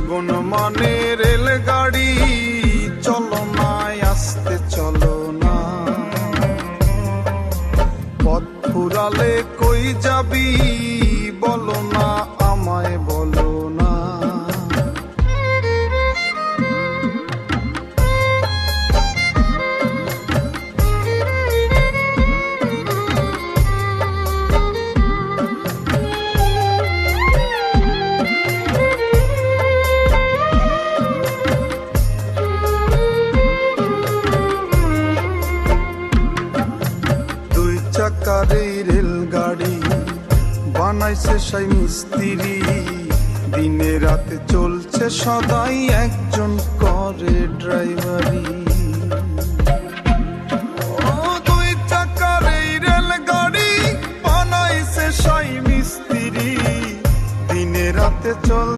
গুণমানে রেলগাড়ি, চলো না আস্তে চলো না। পথ ফুরালে কই যাবি, বলো না আমায় বলো না। চাকার এই রেলগাড়ি বানাইছে সেই মিস্ত্রি, দিনে রাতে চলছে সদাই একজন করে ড্রাইভারি। দুই চাকার এই রেলগাড়ি বানাইছে সেই মিস্ত্রি, দিনে রাতে চল